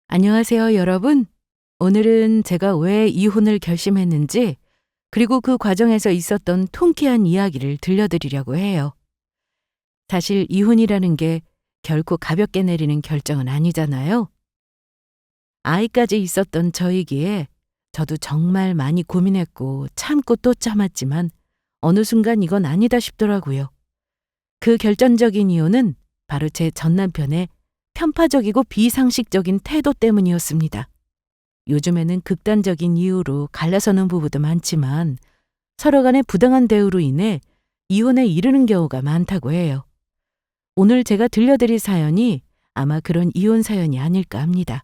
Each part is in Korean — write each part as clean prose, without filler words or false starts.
안녕하세요, 여러분. 오늘은 제가 왜 이혼을 결심했는지, 그리고 그 과정에서 있었던 통쾌한 이야기를 들려드리려고 해요. 사실 이혼이라는 게 결코 가볍게 내리는 결정은 아니잖아요. 아이까지 있었던 저이기에 저도 정말 많이 고민했고 참고 또 참았지만 어느 순간 이건 아니다 싶더라고요. 그 결정적인 이유는 바로 제 전 남편의 편파적이고 비상식적인 태도 때문이었습니다. 요즘에는 극단적인 이유로 갈라서는 부부도 많지만 서로 간의 부당한 대우로 인해 이혼에 이르는 경우가 많다고 해요. 오늘 제가 들려드릴 사연이 아마 그런 이혼 사연이 아닐까 합니다.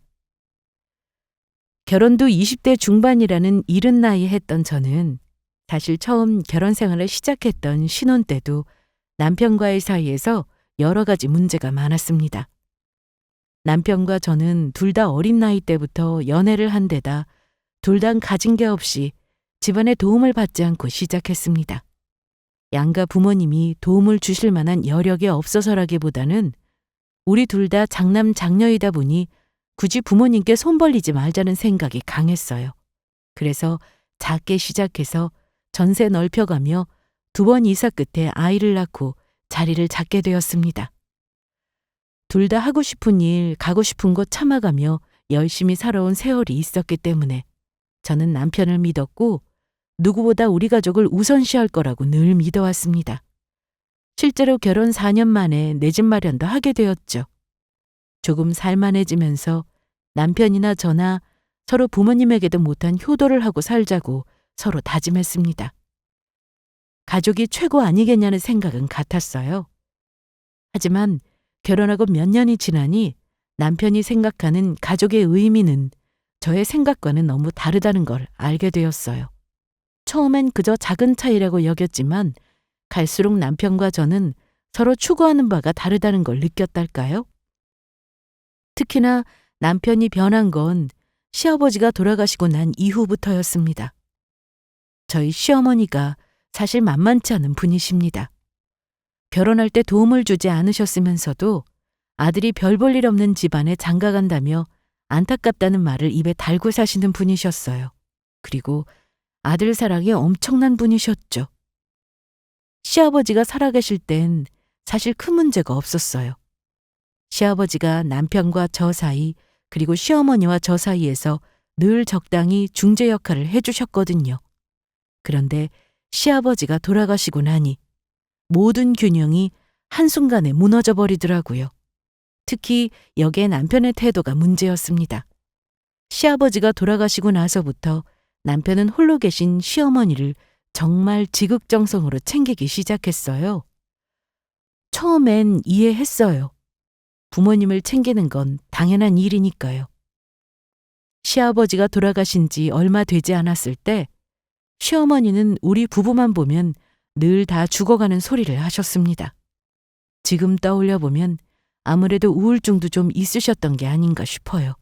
결혼도 20대 중반이라는 이른 나이에 했던 저는 사실 처음 결혼 생활을 시작했던 신혼 때도 남편과의 사이에서 여러 가지 문제가 많았습니다. 남편과 저는 둘 다 어린 나이 때부터 연애를 한 데다 둘 다 가진 게 없이 집안의 도움을 받지 않고 시작했습니다. 양가 부모님이 도움을 주실 만한 여력이 없어서라기보다는 우리 둘 다 장남 장녀이다 보니 굳이 부모님께 손 벌리지 말자는 생각이 강했어요. 그래서 작게 시작해서 전세 넓혀가며 2번 이사 끝에 아이를 낳고 자리를 잡게 되었습니다. 둘 다 하고 싶은 일, 가고 싶은 곳 참아가며 열심히 살아온 세월이 있었기 때문에 저는 남편을 믿었고 누구보다 우리 가족을 우선시할 거라고 늘 믿어왔습니다. 실제로 결혼 4년 만에 내 집 마련도 하게 되었죠. 조금 살만해지면서 남편이나 저나 서로 부모님에게도 못한 효도를 하고 살자고 서로 다짐했습니다. 가족이 최고 아니겠냐는 생각은 같았어요. 하지만 결혼하고 몇 년이 지나니 남편이 생각하는 가족의 의미는 저의 생각과는 너무 다르다는 걸 알게 되었어요. 처음엔 그저 작은 차이라고 여겼지만 갈수록 남편과 저는 서로 추구하는 바가 다르다는 걸 느꼈달까요? 특히나 남편이 변한 건 시아버지가 돌아가시고 난 이후부터였습니다. 저희 시어머니가 사실 만만치 않은 분이십니다. 결혼할 때 도움을 주지 않으셨으면서도 아들이 별 볼 일 없는 집안에 장가간다며 안타깝다는 말을 입에 달고 사시는 분이셨어요. 그리고 아들 사랑이 엄청난 분이셨죠. 시아버지가 살아계실 땐 사실 큰 문제가 없었어요. 시아버지가 남편과 저 사이 그리고 시어머니와 저 사이에서 늘 적당히 중재 역할을 해주셨거든요. 그런데 시아버지가 돌아가시고 나니 모든 균형이 한순간에 무너져 버리더라고요. 특히 여기에 남편의 태도가 문제였습니다. 시아버지가 돌아가시고 나서부터 남편은 홀로 계신 시어머니를 정말 지극정성으로 챙기기 시작했어요. 처음엔 이해했어요. 부모님을 챙기는 건 당연한 일이니까요. 시아버지가 돌아가신 지 얼마 되지 않았을 때 시어머니는 우리 부부만 보면 늘 다 죽어가는 소리를 하셨습니다. 지금 떠올려 보면 아무래도 우울증도 좀 있으셨던 게 아닌가 싶어요.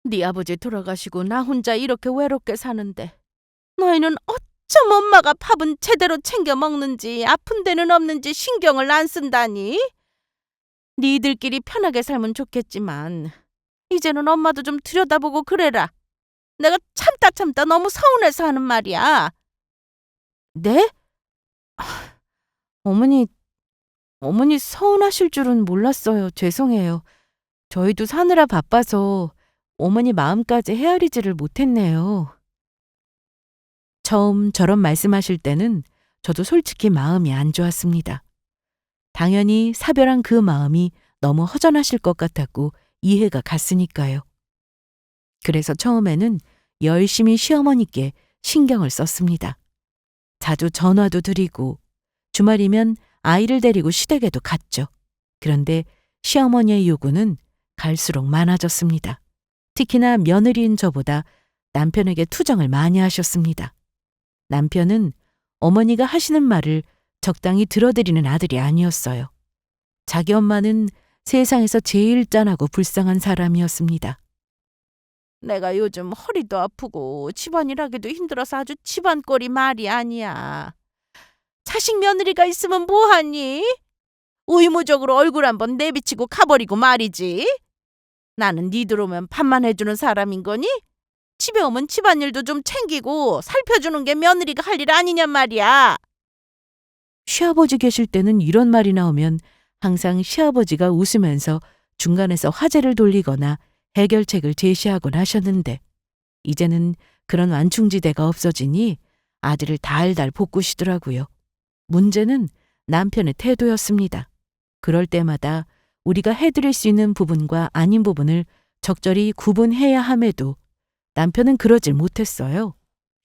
네 아버지 돌아가시고 나 혼자 이렇게 외롭게 사는데 너희는 어쩜 엄마가 밥은 제대로 챙겨 먹는지 아픈 데는 없는지 신경을 안 쓴다니? 니들끼리 편하게 살면 좋겠지만 이제는 엄마도 좀 들여다보고 그래라. 내가 참다 너무 서운해서 하는 말이야. 네? 어머니, 어머니 서운하실 줄은 몰랐어요. 죄송해요. 저희도 사느라 바빠서 어머니 마음까지 헤아리지를 못했네요. 처음 저런 말씀하실 때는 저도 솔직히 마음이 안 좋았습니다. 당연히 사별한 그 마음이 너무 허전하실 것 같았고 이해가 갔으니까요. 그래서 처음에는 열심히 시어머니께 신경을 썼습니다. 자주 전화도 드리고 주말이면 아이를 데리고 시댁에도 갔죠. 그런데 시어머니의 요구는 갈수록 많아졌습니다. 특히나 며느리인 저보다 남편에게 투정을 많이 하셨습니다. 남편은 어머니가 하시는 말을 적당히 들어드리는 아들이 아니었어요. 자기 엄마는 세상에서 제일 짠하고 불쌍한 사람이었습니다. 내가 요즘 허리도 아프고 집안일 하기도 힘들어서 아주 집안꼴이 말이 아니야. 자식 며느리가 있으면 뭐하니? 의무적으로 얼굴 한번 내비치고 가버리고 말이지. 나는 니들 오면 밥만 해주는 사람인 거니? 집에 오면 집안일도 좀 챙기고 살펴주는 게 며느리가 할 일 아니냔 말이야. 시아버지 계실 때는 이런 말이 나오면 항상 시아버지가 웃으면서 중간에서 화제를 돌리거나 해결책을 제시하곤 하셨는데 이제는 그런 완충지대가 없어지니 아들을 달달 볶으시더라고요. 문제는 남편의 태도였습니다. 그럴 때마다 우리가 해드릴 수 있는 부분과 아닌 부분을 적절히 구분해야 함에도 남편은 그러질 못했어요.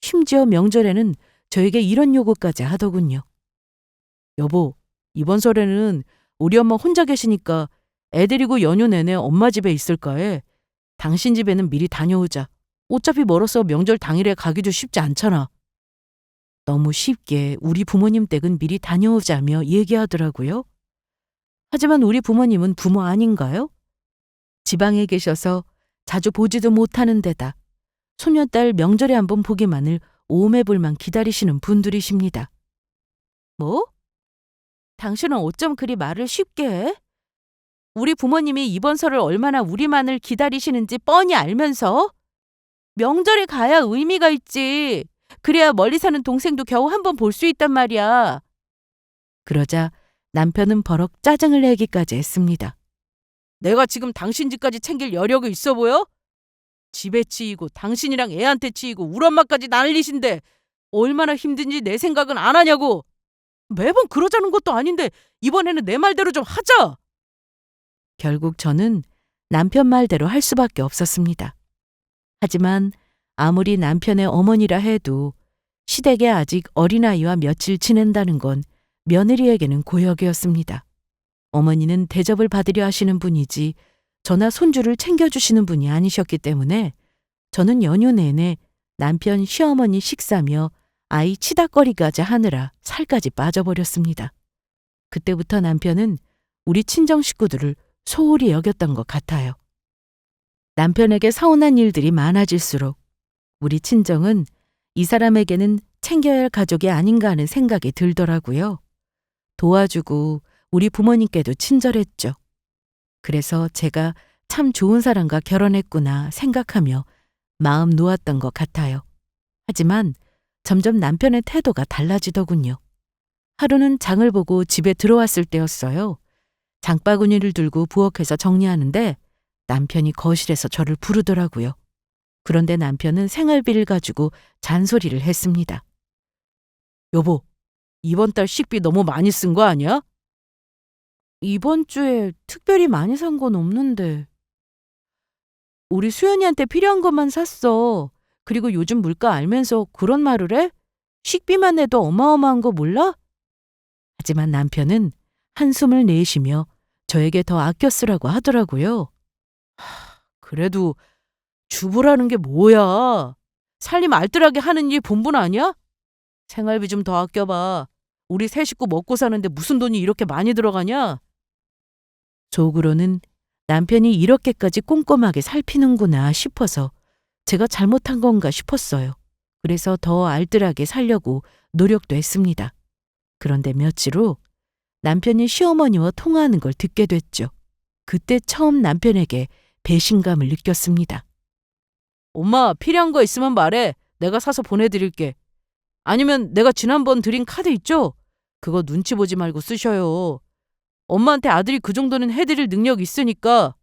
심지어 명절에는 저에게 이런 요구까지 하더군요. 여보, 이번 설에는 우리 엄마 혼자 계시니까 애 데리고 연휴 내내 엄마 집에 있을까 해. 당신 집에는 미리 다녀오자. 어차피 멀어서 명절 당일에 가기도 쉽지 않잖아. 너무 쉽게 우리 부모님 댁은 미리 다녀오자며 얘기하더라고요. 하지만 우리 부모님은 부모 아닌가요? 지방에 계셔서 자주 보지도 못하는 데다 소녀딸 명절에 한번 보기만을 오매불만 기다리시는 분들이십니다. 뭐? 당신은 어쩜 그리 말을 쉽게 해? 우리 부모님이 이번 설을 얼마나 우리만을 기다리시는지 뻔히 알면서 명절에 가야 의미가 있지. 그래야 멀리 사는 동생도 겨우 한번 볼 수 있단 말이야. 그러자 남편은 버럭 짜증을 내기까지 했습니다. 내가 지금 당신 집까지 챙길 여력이 있어 보여? 집에 치이고 당신이랑 애한테 치이고 우리 엄마까지 난리신데 얼마나 힘든지 내 생각은 안 하냐고. 매번 그러자는 것도 아닌데 이번에는 내 말대로 좀 하자. 결국 저는 남편 말대로 할 수밖에 없었습니다. 하지만 아무리 남편의 어머니라 해도 시댁에 아직 어린아이와 며칠 지낸다는 건 며느리에게는 고역이었습니다. 어머니는 대접을 받으려 하시는 분이지 저나 손주를 챙겨주시는 분이 아니셨기 때문에 저는 연휴 내내 남편 시어머니 식사며 아이 치닥거리까지 하느라 살까지 빠져버렸습니다. 그때부터 남편은 우리 친정 식구들을 소홀히 여겼던 것 같아요. 남편에게 서운한 일들이 많아질수록 우리 친정은 이 사람에게는 챙겨야 할 가족이 아닌가 하는 생각이 들더라고요. 도와주고 우리 부모님께도 친절했죠. 그래서 제가 참 좋은 사람과 결혼했구나 생각하며 마음 놓았던 것 같아요. 하지만 점점 남편의 태도가 달라지더군요. 하루는 장을 보고 집에 들어왔을 때였어요. 장바구니를 들고 부엌에서 정리하는데 남편이 거실에서 저를 부르더라고요. 그런데 남편은 생활비를 가지고 잔소리를 했습니다. 여보, 이번 달 식비 너무 많이 쓴 거 아니야? 이번 주에 특별히 많이 산 건 없는데. 우리 수연이한테 필요한 것만 샀어. 그리고 요즘 물가 알면서 그런 말을 해? 식비만 내도 어마어마한 거 몰라? 하지만 남편은 한숨을 내쉬며 저에게 더 아껴 쓰라고 하더라고요. 그래도 주부라는 게 뭐야? 살림 알뜰하게 하는 일 본분 아니야? 생활비 좀 더 아껴봐. 우리 세 식구 먹고 사는데 무슨 돈이 이렇게 많이 들어가냐? 속으로는 남편이 이렇게까지 꼼꼼하게 살피는구나 싶어서 제가 잘못한 건가 싶었어요. 그래서 더 알뜰하게 살려고 노력도 했습니다. 그런데 며칠 후 남편이 시어머니와 통화하는 걸 듣게 됐죠. 그때 처음 남편에게 배신감을 느꼈습니다. 엄마, 필요한 거 있으면 말해. 내가 사서 보내드릴게. 아니면 내가 지난번 드린 카드 있죠? 그거 눈치 보지 말고 쓰셔요. 엄마한테 아들이 그 정도는 해드릴 능력 있으니까.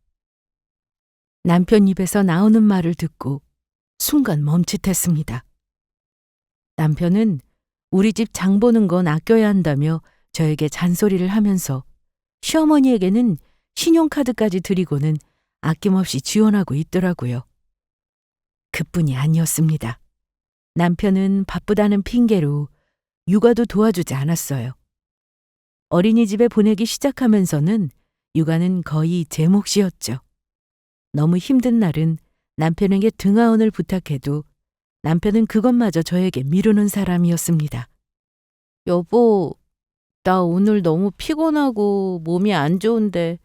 남편 입에서 나오는 말을 듣고 순간 멈칫했습니다. 남편은 우리 집 장 보는 건 아껴야 한다며 저에게 잔소리를 하면서 시어머니에게는 신용카드까지 드리고는 아낌없이 지원하고 있더라고요. 그뿐이 아니었습니다. 남편은 바쁘다는 핑계로 육아도 도와주지 않았어요. 어린이집에 보내기 시작하면서는 육아는 거의 제 몫이었죠. 너무 힘든 날은 남편에게 등하원을 부탁해도 남편은 그것마저 저에게 미루는 사람이었습니다. 여보, 나 오늘 너무 피곤하고 몸이 안 좋은데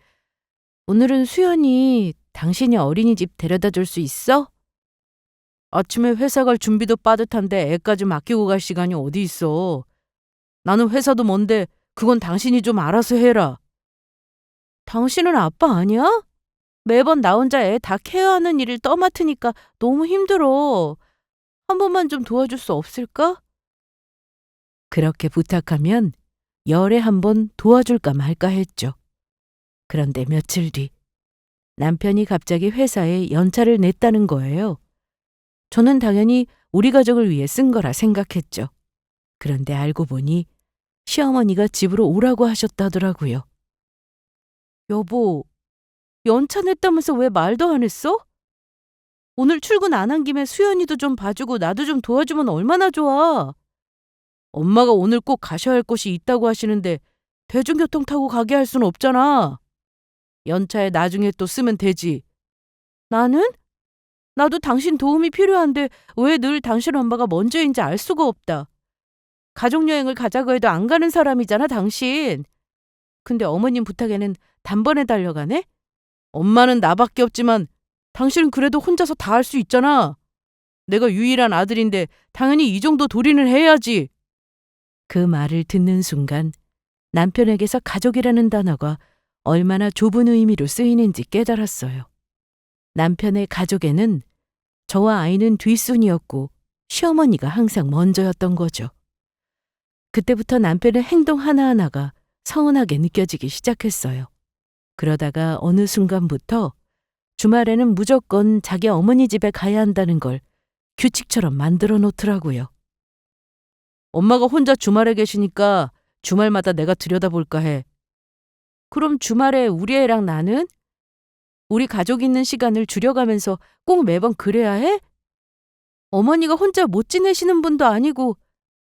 오늘은 수연이 당신이 어린이집 데려다 줄 수 있어? 아침에 회사 갈 준비도 빠듯한데 애까지 맡기고 갈 시간이 어디 있어. 나는 회사도 먼데 그건 당신이 좀 알아서 해라. 당신은 아빠 아니야? 매번 나 혼자 애 다 케어하는 일을 떠맡으니까 너무 힘들어. 한 번만 좀 도와줄 수 없을까? 그렇게 부탁하면 열에 한 번 도와줄까 말까 했죠. 그런데 며칠 뒤 남편이 갑자기 회사에 연차를 냈다는 거예요. 저는 당연히 우리 가족을 위해 쓴 거라 생각했죠. 그런데 알고 보니 시어머니가 집으로 오라고 하셨다더라고요. 여보, 연차 냈다면서 왜 말도 안 했어? 오늘 출근 안 한 김에 수연이도 좀 봐주고 나도 좀 도와주면 얼마나 좋아. 엄마가 오늘 꼭 가셔야 할 곳이 있다고 하시는데 대중교통 타고 가게 할 순 없잖아. 연차에 나중에 또 쓰면 되지. 나는? 나도 당신 도움이 필요한데 왜 늘 당신 엄마가 먼저인지 알 수가 없다. 가족여행을 가자고 해도 안 가는 사람이잖아, 당신. 근데 어머님 부탁에는 단번에 달려가네? 엄마는 나밖에 없지만 당신은 그래도 혼자서 다 할 수 있잖아. 내가 유일한 아들인데 당연히 이 정도 도리는 해야지. 그 말을 듣는 순간 남편에게서 가족이라는 단어가 얼마나 좁은 의미로 쓰이는지 깨달았어요. 남편의 가족에는 저와 아이는 뒷순이었고 시어머니가 항상 먼저였던 거죠. 그때부터 남편의 행동 하나하나가 서운하게 느껴지기 시작했어요. 그러다가 어느 순간부터 주말에는 무조건 자기 어머니 집에 가야 한다는 걸 규칙처럼 만들어 놓더라고요. 엄마가 혼자 주말에 계시니까 주말마다 내가 들여다볼까 해. 그럼 주말에 우리 애랑 나는? 우리 가족 있는 시간을 줄여가면서 꼭 매번 그래야 해? 어머니가 혼자 못 지내시는 분도 아니고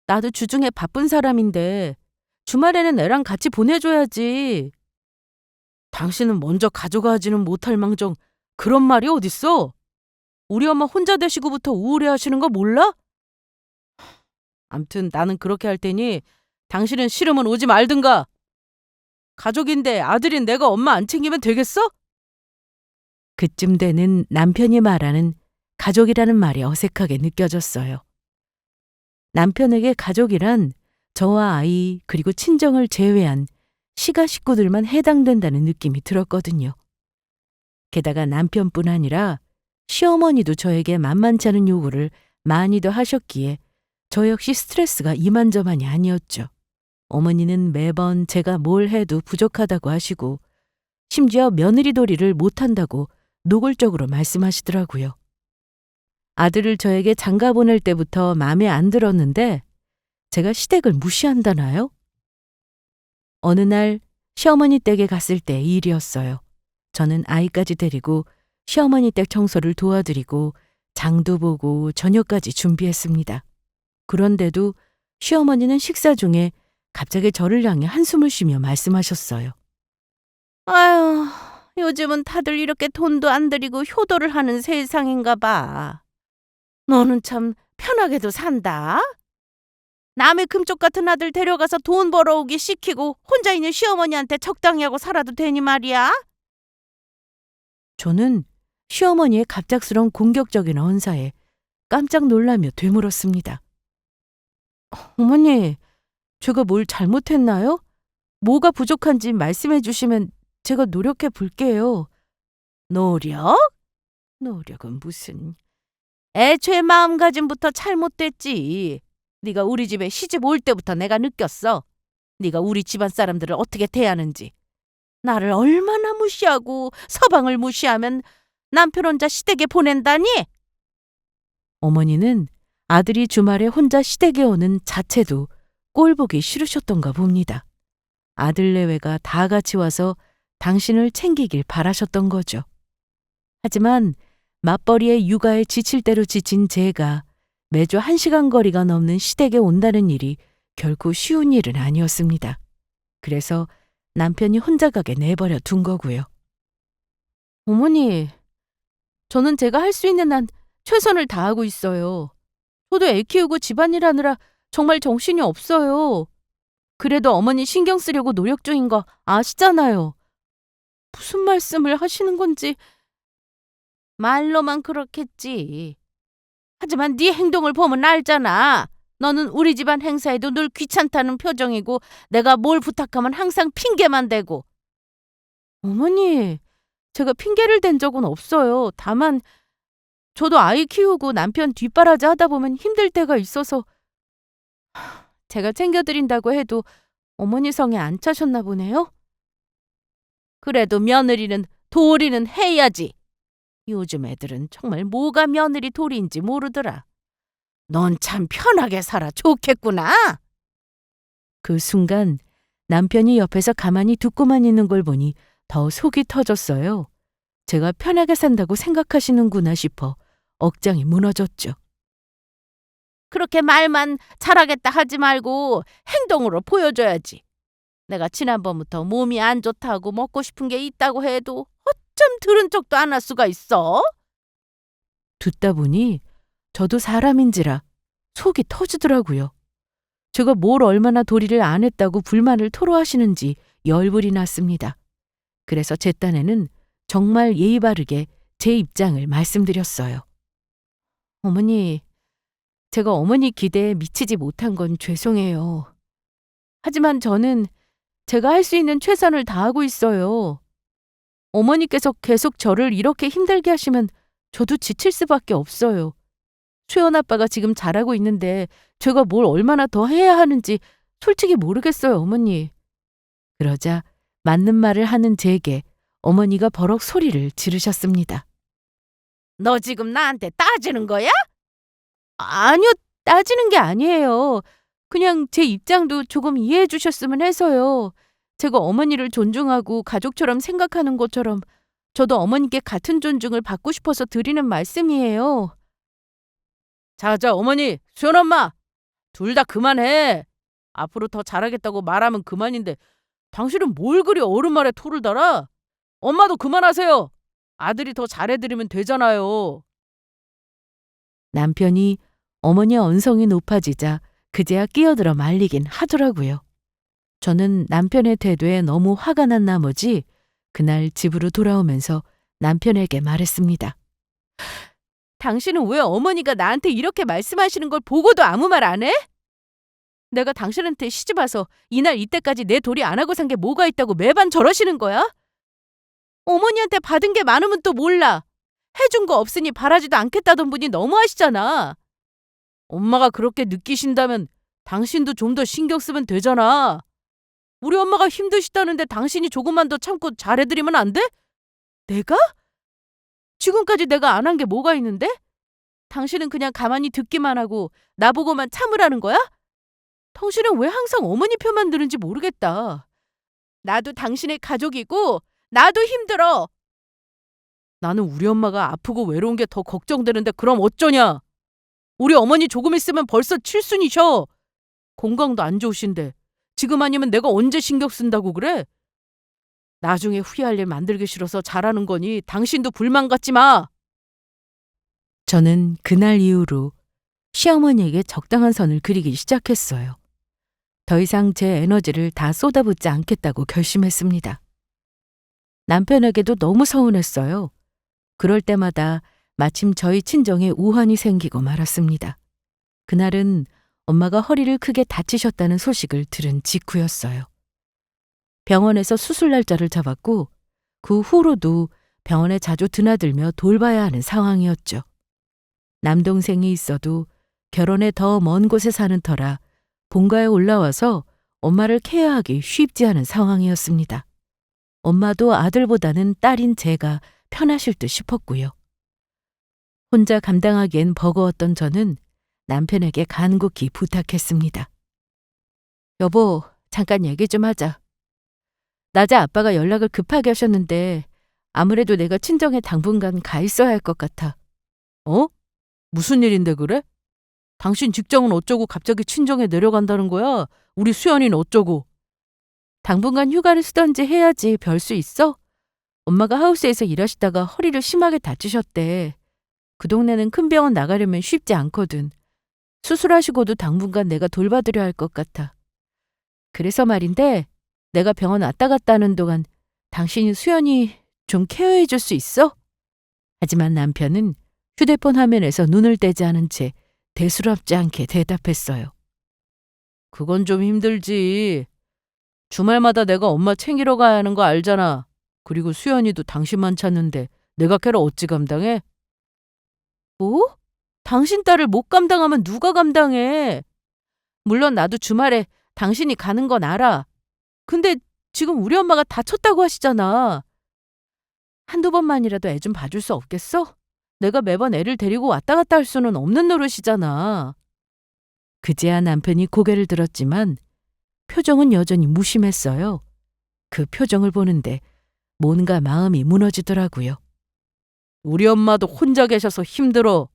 나도 주중에 바쁜 사람인데 주말에는 애랑 같이 보내줘야지. 당신은 먼저 가져가지는 못할 망정 그런 말이 어딨어? 우리 엄마 혼자 되시고부터 우울해하시는 거 몰라? 암튼 나는 그렇게 할 테니 당신은 싫으면 오지 말든가. 가족인데 아들인 내가 엄마 안 챙기면 되겠어? 그쯤 되는 남편이 말하는 가족이라는 말이 어색하게 느껴졌어요. 남편에게 가족이란 저와 아이 그리고 친정을 제외한 시가 식구들만 해당된다는 느낌이 들었거든요. 게다가 남편뿐 아니라 시어머니도 저에게 만만치 않은 요구를 많이도 하셨기에 저 역시 스트레스가 이만저만이 아니었죠. 어머니는 매번 제가 뭘 해도 부족하다고 하시고 심지어 며느리 도리를 못한다고 노골적으로 말씀하시더라고요. 아들을 저에게 장가 보낼 때부터 마음에 안 들었는데 제가 시댁을 무시한다나요? 어느 날 시어머니 댁에 갔을 때 일이었어요. 저는 아이까지 데리고 시어머니 댁 청소를 도와드리고 장도 보고 저녁까지 준비했습니다. 그런데도 시어머니는 식사 중에 갑자기 저를 향해 한숨을 쉬며 말씀하셨어요. 아유, 요즘은 다들 이렇게 돈도 안 들이고 효도를 하는 세상인가 봐. 너는 참 편하게도 산다. 남의 금쪽 같은 아들 데려가서 돈 벌어오기 시키고 혼자 있는 시어머니한테 적당히 하고 살아도 되니 말이야? 저는 시어머니의 갑작스러운 공격적인 언사에 깜짝 놀라며 되물었습니다. 어머니, 제가 뭘 잘못했나요? 뭐가 부족한지 말씀해 주시면 제가 노력해 볼게요. 노력? 노력은 무슨... 애초에 마음가짐부터 잘못됐지. 네가 우리 집에 시집 올 때부터 내가 느꼈어. 네가 우리 집안 사람들을 어떻게 대하는지. 나를 얼마나 무시하고 서방을 무시하면 남편 혼자 시댁에 보낸다니? 어머니는 아들이 주말에 혼자 시댁에 오는 자체도 꼴보기 싫으셨던가 봅니다. 아들 내외가 다 같이 와서 당신을 챙기길 바라셨던 거죠. 하지만 맞벌이의 육아에 지칠 대로 지친 제가 매주 1시간 거리가 넘는 시댁에 온다는 일이 결코 쉬운 일은 아니었습니다. 그래서 남편이 혼자 가게 내버려 둔 거고요. 어머니, 저는 제가 할 수 있는 한 최선을 다하고 있어요. 저도 애 키우고 집안일 하느라 정말 정신이 없어요. 그래도 어머니 신경 쓰려고 노력 중인 거 아시잖아요. 무슨 말씀을 하시는 건지. 말로만 그렇겠지. 하지만 네 행동을 보면 알잖아. 너는 우리 집안 행사에도 늘 귀찮다는 표정이고 내가 뭘 부탁하면 항상 핑계만 대고. 어머니, 제가 핑계를 댄 적은 없어요. 다만 저도 아이 키우고 남편 뒷바라지 하다 보면 힘들 때가 있어서 제가 챙겨드린다고 해도 어머니 성에 안 차셨나 보네요. 그래도 며느리는 도리는 해야지. 요즘 애들은 정말 뭐가 며느리 도리인지 모르더라. 넌 참 편하게 살아 좋겠구나. 그 순간 남편이 옆에서 가만히 듣고만 있는 걸 보니 더 속이 터졌어요. 제가 편하게 산다고 생각하시는구나 싶어 억장이 무너졌죠. 그렇게 말만 잘하겠다 하지 말고 행동으로 보여줘야지. 내가 지난번부터 몸이 안 좋다고 먹고 싶은 게 있다고 해도 어쩜 들은 척도 안 할 수가 있어? 듣다 보니 저도 사람인지라 속이 터지더라고요. 제가 뭘 얼마나 도리를 안 했다고 불만을 토로하시는지 열불이 났습니다. 그래서 제 딴에는 정말 예의 바르게 제 입장을 말씀드렸어요. 어머니, 제가 어머니 기대에 미치지 못한 건 죄송해요. 하지만 저는 제가 할 수 있는 최선을 다하고 있어요. 어머니께서 계속 저를 이렇게 힘들게 하시면 저도 지칠 수밖에 없어요. 수연 아빠가 지금 잘하고 있는데 제가 뭘 얼마나 더 해야 하는지 솔직히 모르겠어요, 어머니. 그러자 맞는 말을 하는 제게 어머니가 버럭 소리를 지르셨습니다. 너 지금 나한테 따지는 거야? 아니요, 따지는 게 아니에요. 그냥 제 입장도 조금 이해해 주셨으면 해서요. 제가 어머니를 존중하고 가족처럼 생각하는 것처럼 저도 어머니께 같은 존중을 받고 싶어서 드리는 말씀이에요. 자자, 어머니, 수연 엄마, 둘 다 그만해. 앞으로 더 잘하겠다고 말하면 그만인데 당신은 뭘 그리 어른 말에 토를 달아? 엄마도 그만하세요. 아들이 더 잘해드리면 되잖아요. 남편이 어머니의 언성이 높아지자 그제야 끼어들어 말리긴 하더라고요. 저는 남편의 태도에 너무 화가 난 나머지 그날 집으로 돌아오면서 남편에게 말했습니다. 당신은 왜 어머니가 나한테 이렇게 말씀하시는 걸 보고도 아무 말 안 해? 내가 당신한테 시집 와서 이날 이때까지 내 도리 안 하고 산 게 뭐가 있다고 매번 저러시는 거야? 어머니한테 받은 게 많으면 또 몰라. 해준 거 없으니 바라지도 않겠다던 분이 너무하시잖아. 엄마가 그렇게 느끼신다면 당신도 좀 더 신경 쓰면 되잖아. 우리 엄마가 힘드시다는데 당신이 조금만 더 참고 잘해드리면 안 돼? 내가? 지금까지 내가 안 한 게 뭐가 있는데? 당신은 그냥 가만히 듣기만 하고 나보고만 참으라는 거야? 당신은 왜 항상 어머니 편만 드는지 모르겠다. 나도 당신의 가족이고 나도 힘들어. 나는 우리 엄마가 아프고 외로운 게 더 걱정되는데 그럼 어쩌냐? 우리 어머니 조금 있으면 벌써 칠순이셔. 건강도 안 좋으신데 지금 아니면 내가 언제 신경 쓴다고 그래? 나중에 후회할 일 만들기 싫어서 잘하는 거니 당신도 불만 갖지 마. 저는 그날 이후로 시어머니에게 적당한 선을 그리기 시작했어요. 더 이상 제 에너지를 다 쏟아붓지 않겠다고 결심했습니다. 남편에게도 너무 서운했어요. 그럴 때마다 마침 저희 친정에 우환이 생기고 말았습니다. 그날은 엄마가 허리를 크게 다치셨다는 소식을 들은 직후였어요. 병원에서 수술 날짜를 잡았고 그 후로도 병원에 자주 드나들며 돌봐야 하는 상황이었죠. 남동생이 있어도 결혼에 더 먼 곳에 사는 터라 본가에 올라와서 엄마를 케어하기 쉽지 않은 상황이었습니다. 엄마도 아들보다는 딸인 제가 편하실 듯 싶었고요. 혼자 감당하기엔 버거웠던 저는 남편에게 간곡히 부탁했습니다. 여보, 잠깐 얘기 좀 하자. 낮에 아빠가 연락을 급하게 하셨는데 아무래도 내가 친정에 당분간 가 있어야 할 것 같아. 어? 무슨 일인데 그래? 당신 직장은 어쩌고 갑자기 친정에 내려간다는 거야? 우리 수연이는 어쩌고? 당분간 휴가를 쓰던지 해야지 별 수 있어? 엄마가 하우스에서 일하시다가 허리를 심하게 다치셨대. 그 동네는 큰 병원 나가려면 쉽지 않거든. 수술하시고도 당분간 내가 돌봐드려야 할 것 같아. 그래서 말인데 내가 병원 왔다 갔다 하는 동안 당신이 수연이 좀 케어해 줄 수 있어? 하지만 남편은 휴대폰 화면에서 눈을 떼지 않은 채 대수롭지 않게 대답했어요. 그건 좀 힘들지. 주말마다 내가 엄마 챙기러 가야 하는 거 알잖아. 그리고 수연이도 당신만 찾는데 내가 걔를 어찌 감당해? 뭐? 당신 딸을 못 감당하면 누가 감당해? 물론 나도 주말에 당신이 가는 건 알아. 근데 지금 우리 엄마가 다쳤다고 하시잖아. 한두 번만이라도 애 좀 봐줄 수 없겠어? 내가 매번 애를 데리고 왔다 갔다 할 수는 없는 노릇이잖아. 그제야 남편이 고개를 들었지만 표정은 여전히 무심했어요. 그 표정을 보는데 뭔가 마음이 무너지더라고요. 우리 엄마도 혼자 계셔서 힘들어.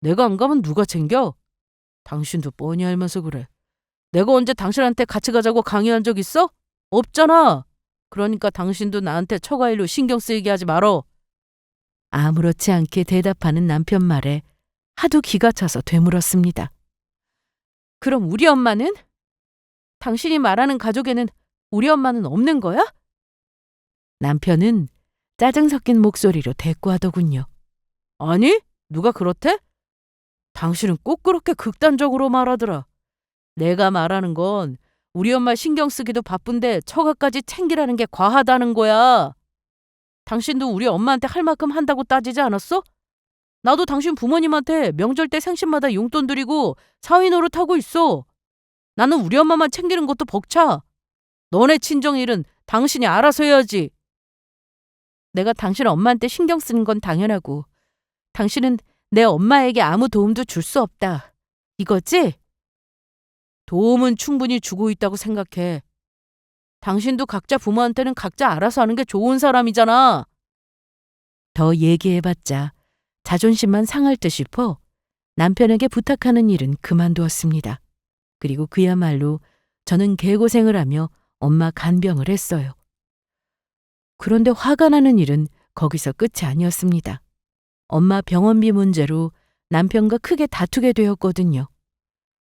내가 안 가면 누가 챙겨? 당신도 뻔히 알면서 그래. 내가 언제 당신한테 같이 가자고 강요한 적 있어? 없잖아. 그러니까 당신도 나한테 처가일로 신경 쓰이게 하지 말어. 아무렇지 않게 대답하는 남편 말에 하도 기가 차서 되물었습니다. 그럼 우리 엄마는? 당신이 말하는 가족에는 우리 엄마는 없는 거야? 남편은 짜증 섞인 목소리로 대꾸하더군요. 아니, 누가 그렇대? 당신은 꼭 그렇게 극단적으로 말하더라. 내가 말하는 건 우리 엄마 신경 쓰기도 바쁜데 처가까지 챙기라는 게 과하다는 거야. 당신도 우리 엄마한테 할 만큼 한다고 따지지 않았어? 나도 당신 부모님한테 명절 때 생신마다 용돈 드리고 사위 노릇하고 있어. 나는 우리 엄마만 챙기는 것도 벅차. 너네 친정 일은 당신이 알아서 해야지. 내가 당신 엄마한테 신경 쓰는 건 당연하고 당신은 내 엄마에게 아무 도움도 줄 수 없다. 이거지? 도움은 충분히 주고 있다고 생각해. 당신도 각자 부모한테는 각자 알아서 하는 게 좋은 사람이잖아. 더 얘기해봤자 자존심만 상할 듯 싶어 남편에게 부탁하는 일은 그만두었습니다. 그리고 그야말로 저는 개고생을 하며 엄마 간병을 했어요. 그런데 화가 나는 일은 거기서 끝이 아니었습니다. 엄마 병원비 문제로 남편과 크게 다투게 되었거든요.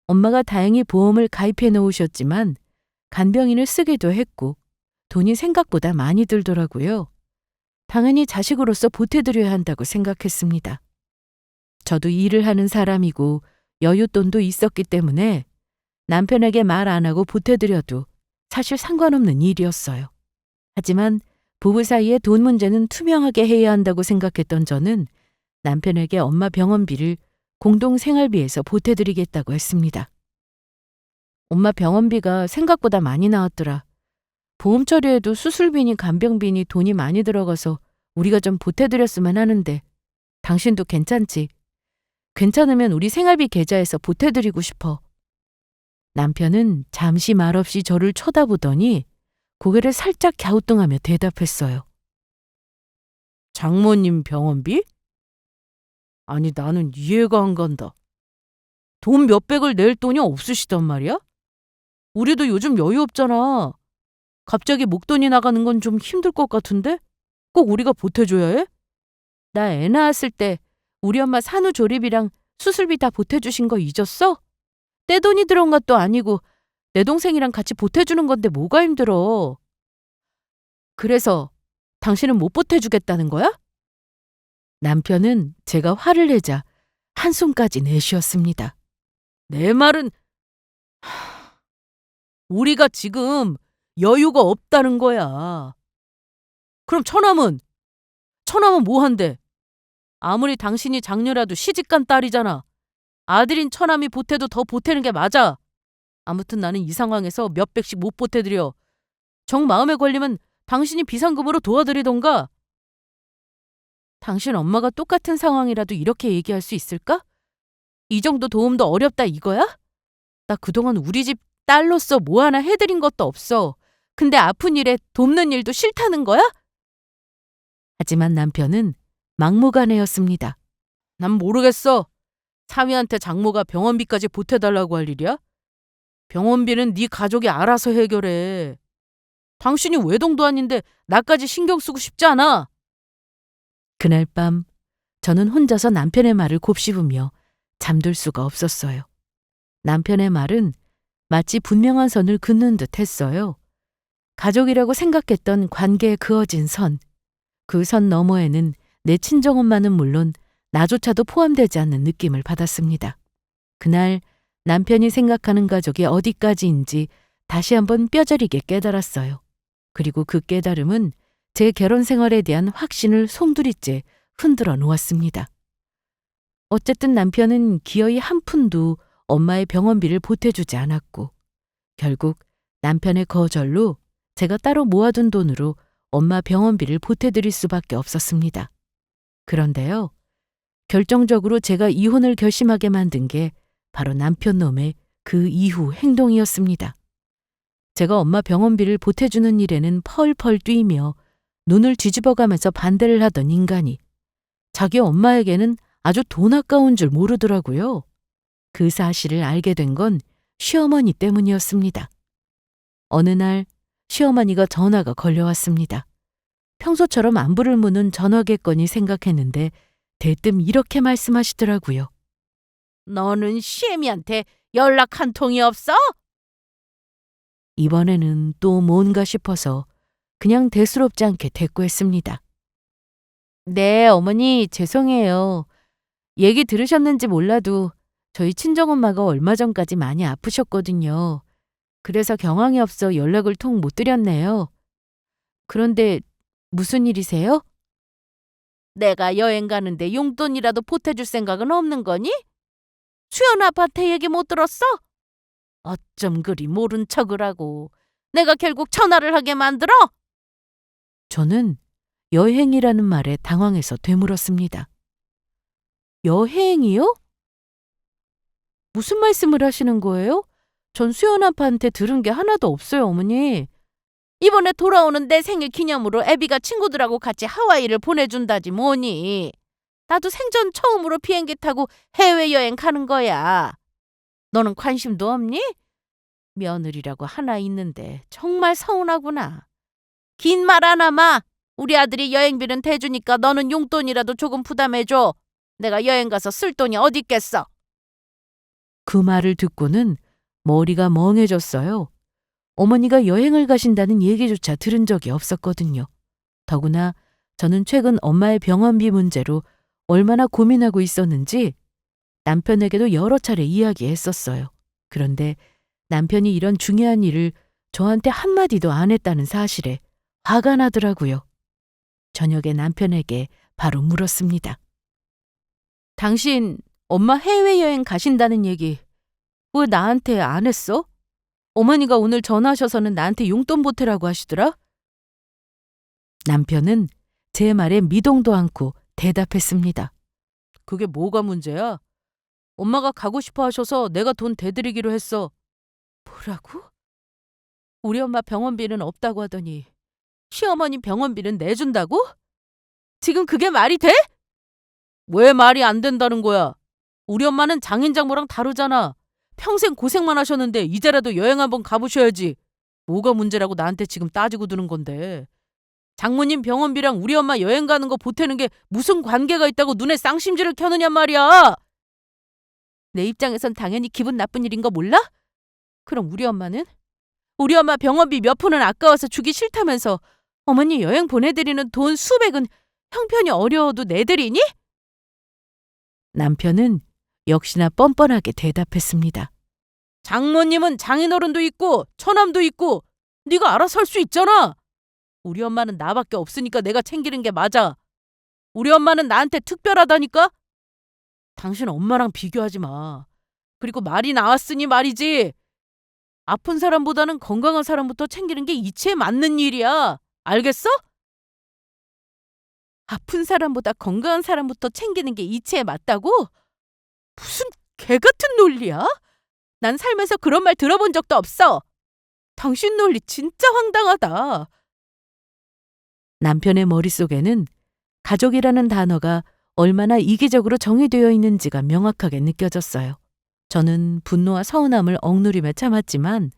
엄마가 다행히 보험을 가입해 놓으셨지만 간병인을 쓰기도 했고 돈이 생각보다 많이 들더라고요. 당연히 자식으로서 보태드려야 한다고 생각했습니다. 저도 일을 하는 사람이고 여윳돈도 있었기 때문에 남편에게 말 안 하고 보태드려도 사실 상관없는 일이었어요. 하지만 부부 사이의 돈 문제는 투명하게 해야 한다고 생각했던 저는 남편에게 엄마 병원비를 공동 생활비에서 보태드리겠다고 했습니다. 엄마 병원비가 생각보다 많이 나왔더라. 보험 처리에도 수술비니 간병비니 돈이 많이 들어가서 우리가 좀 보태드렸으면 하는데 당신도 괜찮지? 괜찮으면 우리 생활비 계좌에서 보태드리고 싶어. 남편은 잠시 말없이 저를 쳐다보더니 고개를 살짝 갸우뚱하며 대답했어요. 장모님 병원비? 아니 나는 이해가 안 간다. 돈 몇백을 낼 돈이 없으시단 말이야? 우리도 요즘 여유 없잖아. 갑자기 목돈이 나가는 건 좀 힘들 것 같은데? 꼭 우리가 보태줘야 해? 나 애 낳았을 때 우리 엄마 산후조리비랑 수술비 다 보태주신 거 잊었어? 떼돈이 들어온 것도 아니고 내 동생이랑 같이 보태주는 건데 뭐가 힘들어. 그래서 당신은 못 보태주겠다는 거야? 남편은 제가 화를 내자 한숨까지 내쉬었습니다. 내 말은 우리가 지금 여유가 없다는 거야. 그럼 처남은? 처남은 뭐 한대? 아무리 당신이 장녀라도 시집간 딸이잖아. 아들인 처남이 보태도 더 보태는 게 맞아. 아무튼 나는 이 상황에서 몇백씩 못 보태드려. 정 마음에 걸리면 당신이 비상금으로 도와드리던가. 당신 엄마가 똑같은 상황이라도 이렇게 얘기할 수 있을까? 이 정도 도움도 어렵다 이거야? 나 그동안 우리 집 딸로서 뭐 하나 해드린 것도 없어. 근데 아픈 일에 돕는 일도 싫다는 거야? 하지만 남편은 막무가내였습니다. 난 모르겠어. 사위한테 장모가 병원비까지 보태달라고 할 일이야? 병원비는 네 가족이 알아서 해결해. 당신이 외동도 아닌데 나까지 신경 쓰고 싶지 않아. 그날 밤 저는 혼자서 남편의 말을 곱씹으며 잠들 수가 없었어요. 남편의 말은 마치 분명한 선을 긋는 듯 했어요. 가족이라고 생각했던 관계에 그어진 선. 그 선 너머에는 내 친정엄마는 물론 나조차도 포함되지 않는 느낌을 받았습니다. 그날 남편이 생각하는 가족이 어디까지인지 다시 한번 뼈저리게 깨달았어요. 그리고 그 깨달음은 제 결혼 생활에 대한 확신을 송두리째 흔들어 놓았습니다. 어쨌든 남편은 기어이 한 푼도 엄마의 병원비를 보태주지 않았고 결국 남편의 거절로 제가 따로 모아둔 돈으로 엄마 병원비를 보태드릴 수밖에 없었습니다. 그런데요, 결정적으로 제가 이혼을 결심하게 만든 게 바로 남편 놈의 그 이후 행동이었습니다. 제가 엄마 병원비를 보태주는 일에는 펄펄 뛰며 눈을 뒤집어가면서 반대를 하던 인간이 자기 엄마에게는 아주 돈 아까운 줄 모르더라고요. 그 사실을 알게 된 건 시어머니 때문이었습니다. 어느 날 시어머니가 전화가 걸려왔습니다. 평소처럼 안부를 묻는 전화겠거니 생각했는데 대뜸 이렇게 말씀하시더라고요. 너는 시애미한테 연락 한 통이 없어? 이번에는 또 뭔가 싶어서 그냥 대수롭지 않게 대꾸했습니다. 네, 어머니 죄송해요. 얘기 들으셨는지 몰라도 저희 친정엄마가 얼마 전까지 많이 아프셨거든요. 그래서 경황이 없어 연락을 통 못 드렸네요. 그런데 무슨 일이세요? 내가 여행 가는데 용돈이라도 보태줄 생각은 없는 거니? 수연 아파트 얘기 못 들었어? 어쩜 그리 모른 척을 하고 내가 결국 전화를 하게 만들어? 저는 여행이라는 말에 당황해서 되물었습니다. 여행이요? 무슨 말씀을 하시는 거예요? 전 수연 아빠한테 들은 게 하나도 없어요, 어머니. 이번에 돌아오는 내 생일 기념으로 애비가 친구들하고 같이 하와이를 보내준다지 뭐니. 나도 생전 처음으로 비행기 타고 해외여행 가는 거야. 너는 관심도 없니? 며느리라고 하나 있는데 정말 서운하구나. 긴 말 안 하마. 우리 아들이 여행비는 대주니까 너는 용돈이라도 조금 부담해줘. 내가 여행 가서 쓸 돈이 어디 있겠어. 그 말을 듣고는 머리가 멍해졌어요. 어머니가 여행을 가신다는 얘기조차 들은 적이 없었거든요. 더구나 저는 최근 엄마의 병원비 문제로 얼마나 고민하고 있었는지 남편에게도 여러 차례 이야기했었어요. 그런데 남편이 이런 중요한 일을 저한테 한마디도 안 했다는 사실에 화가 나더라고요. 저녁에 남편에게 바로 물었습니다. 당신 엄마 해외여행 가신다는 얘기 왜 나한테 안 했어? 어머니가 오늘 전화하셔서는 나한테 용돈 보태라고 하시더라? 남편은 제 말에 미동도 않고 대답했습니다. 그게 뭐가 문제야? 엄마가 가고 싶어 하셔서 내가 돈 대드리기로 했어. 뭐라고? 우리 엄마 병원비는 없다고 하더니 시어머니 병원비는 내준다고? 지금 그게 말이 돼? 왜 말이 안 된다는 거야? 우리 엄마는 장인장모랑 다르잖아. 평생 고생만 하셨는데 이제라도 여행 한번 가보셔야지. 뭐가 문제라고 나한테 지금 따지고 드는 건데. 장모님 병원비랑 우리 엄마 여행 가는 거 보태는 게 무슨 관계가 있다고 눈에 쌍심지를 켜느냔 말이야. 내 입장에선 당연히 기분 나쁜 일인 거 몰라? 그럼 우리 엄마는? 우리 엄마 병원비 몇 푼은 아까워서 주기 싫다면서 어머니 여행 보내드리는 돈 수백은 형편이 어려워도 내드리니? 남편은 역시나 뻔뻔하게 대답했습니다. 장모님은 장인어른도 있고 처남도 있고 네가 알아서 할 수 있잖아. 우리 엄마는 나밖에 없으니까 내가 챙기는 게 맞아. 우리 엄마는 나한테 특별하다니까? 당신 엄마랑 비교하지 마. 그리고 말이 나왔으니 말이지. 아픈 사람보다는 건강한 사람부터 챙기는 게 이치에 맞는 일이야. 알겠어? 아픈 사람보다 건강한 사람부터 챙기는 게 이치에 맞다고? 무슨 개 같은 논리야? 난 살면서 그런 말 들어본 적도 없어. 당신 논리 진짜 황당하다. 남편의 머릿속에는 가족이라는 단어가 얼마나 이기적으로 정의되어 있는지가 명확하게 느껴졌어요. 저는 분노와 서운함을 억누르며 참았지만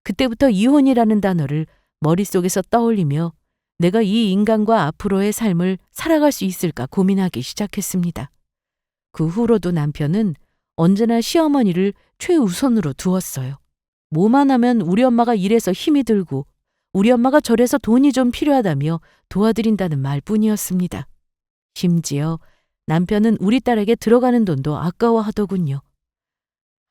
그때부터 이혼이라는 단어를 머릿속에서 떠올리며 내가 이 인간과 앞으로의 삶을 살아갈 수 있을까 고민하기 시작했습니다. 그 후로도 남편은 언제나 시어머니를 최우선으로 두었어요. 뭐만 하면 우리 엄마가 이래서 힘이 들고 우리 엄마가 저래서 돈이 좀 필요하다며 도와드린다는 말뿐이었습니다. 심지어 남편은 우리 딸에게 들어가는 돈도 아까워하더군요.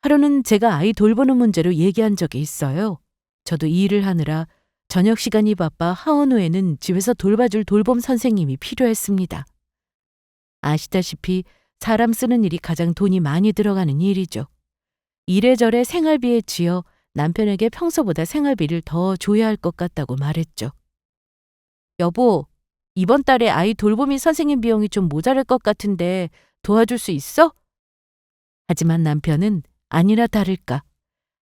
하루는 제가 아이 돌보는 문제로 얘기한 적이 있어요. 저도 이 일을 하느라 저녁 시간이 바빠 하원 후에는 집에서 돌봐줄 돌봄 선생님이 필요했습니다. 아시다시피 사람 쓰는 일이 가장 돈이 많이 들어가는 일이죠. 이래저래 생활비에 지어 남편에게 평소보다 생활비를 더 줘야 할 것 같다고 말했죠. 여보, 이번 달에 아이 돌보미 선생님 비용이 좀 모자랄 것 같은데 도와줄 수 있어? 하지만 남편은 아니나 다를까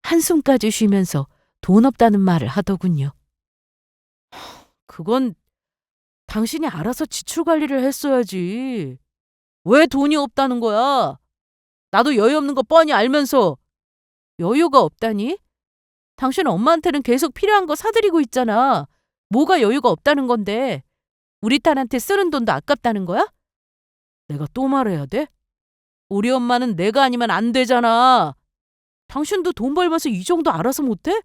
한숨까지 쉬면서 돈 없다는 말을 하더군요. 그건 당신이 알아서 지출 관리를 했어야지. 왜 돈이 없다는 거야? 나도 여유 없는 거 뻔히 알면서. 여유가 없다니? 당신 엄마한테는 계속 필요한 거 사드리고 있잖아. 뭐가 여유가 없다는 건데? 우리 딸한테 쓰는 돈도 아깝다는 거야? 내가 또 말해야 돼? 우리 엄마는 내가 아니면 안 되잖아. 당신도 돈 벌면서 이 정도 알아서 못해?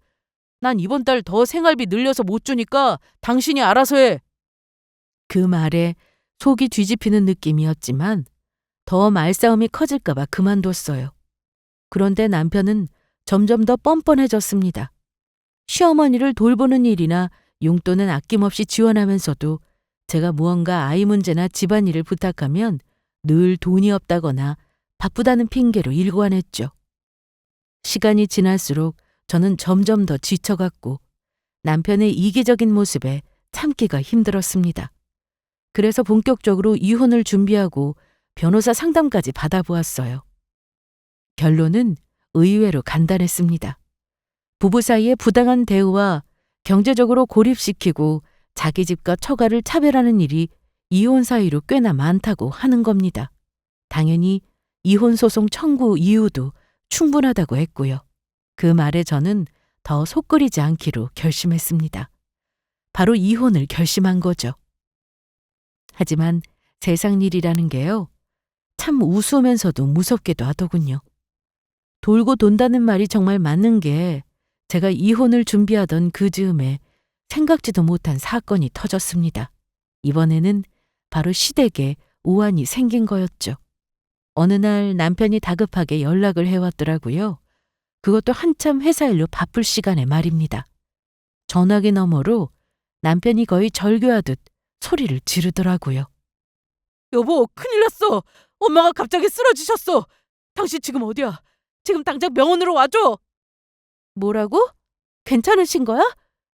난 이번 달 더 생활비 늘려서 못 주니까 당신이 알아서 해. 그 말에 속이 뒤집히는 느낌이었지만 더 말싸움이 커질까봐 그만뒀어요. 그런데 남편은 점점 더 뻔뻔해졌습니다. 시어머니를 돌보는 일이나 용돈은 아낌없이 지원하면서도 제가 무언가 아이 문제나 집안일을 부탁하면 늘 돈이 없다거나 바쁘다는 핑계로 일관했죠. 시간이 지날수록 저는 점점 더 지쳐갔고 남편의 이기적인 모습에 참기가 힘들었습니다. 그래서 본격적으로 이혼을 준비하고 변호사 상담까지 받아보았어요. 결론은 의외로 간단했습니다. 부부 사이의 부당한 대우와 경제적으로 고립시키고 자기 집과 처가를 차별하는 일이 이혼 사유로 꽤나 많다고 하는 겁니다. 당연히 이혼 소송 청구 이유도 충분하다고 했고요. 그 말에 저는 더 속 끓이지 않기로 결심했습니다. 바로 이혼을 결심한 거죠. 하지만 세상 일이라는 게요. 참 우스우면서도 무섭기도 하더군요. 돌고 돈다는 말이 정말 맞는 게 제가 이혼을 준비하던 그 즈음에 생각지도 못한 사건이 터졌습니다. 이번에는 바로 시댁에 우환이 생긴 거였죠. 어느 날 남편이 다급하게 연락을 해왔더라고요. 그것도 한참 회사 일로 바쁠 시간에 말입니다. 전화기 너머로 남편이 거의 절규하듯 소리를 지르더라고요. 여보, 큰일 났어. 엄마가 갑자기 쓰러지셨어. 당신 지금 어디야? 지금 당장 병원으로 와줘. 뭐라고? 괜찮으신 거야?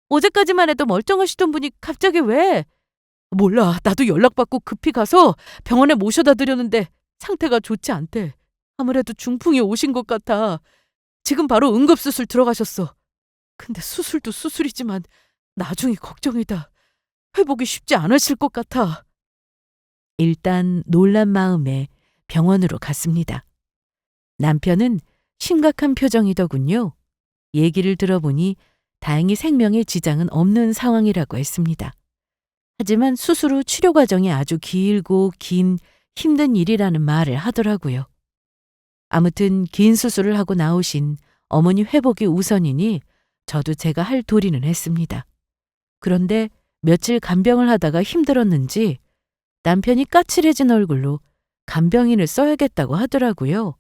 어제까지만 해도 멀쩡하시던 분이 갑자기 왜? 몰라. 나도 연락받고 급히 가서 병원에 모셔다 드렸는데 상태가 좋지 않대. 아무래도 중풍이 오신 것 같아. 지금 바로 응급수술 들어가셨어. 근데 수술도 수술이지만 나중이 걱정이다. 회복이 쉽지 않으실 것 같아. 일단 놀란 마음에 병원으로 갔습니다. 남편은 심각한 표정이더군요. 얘기를 들어보니 다행히 생명에 지장은 없는 상황이라고 했습니다. 하지만 수술 후 치료 과정이 아주 길고 긴 힘든 일이라는 말을 하더라고요. 아무튼 긴 수술을 하고 나오신 어머니 회복이 우선이니 저도 제가 할 도리는 했습니다. 그런데 며칠 간병을 하다가 힘들었는지 남편이 까칠해진 얼굴로 간병인을 써야겠다고 하더라고요.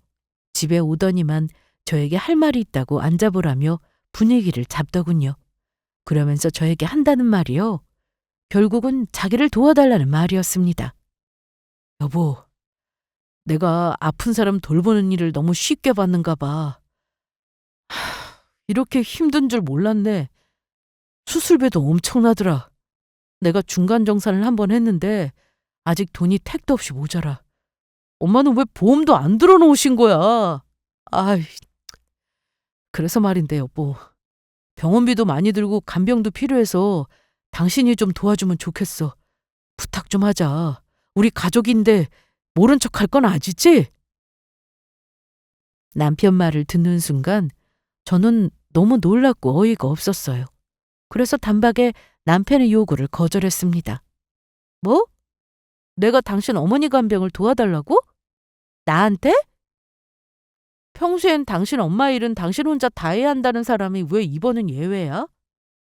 집에 오더니만 저에게 할 말이 있다고 앉아보라며 분위기를 잡더군요. 그러면서 저에게 한다는 말이요. 결국은 자기를 도와달라는 말이었습니다. 여보, 내가 아픈 사람 돌보는 일을 너무 쉽게 받는가 봐. 이렇게 힘든 줄 몰랐네. 수술비도 엄청나더라. 내가 중간 정산을 한번 했는데 아직 돈이 택도 없이 모자라. 엄마는 왜 보험도 안 들어놓으신 거야? 아이, 그래서 말인데 여보. 병원비도 많이 들고 간병도 필요해서 당신이 좀 도와주면 좋겠어. 부탁 좀 하자. 우리 가족인데 모른 척 할 건 아니지? 남편 말을 듣는 순간 저는 너무 놀랍고 어이가 없었어요. 그래서 단박에 남편의 요구를 거절했습니다. 뭐? 내가 당신 어머니 간병을 도와달라고? 나한테? 평소엔 당신 엄마 일은 당신 혼자 다 해야 한다는 사람이 왜 이번은 예외야?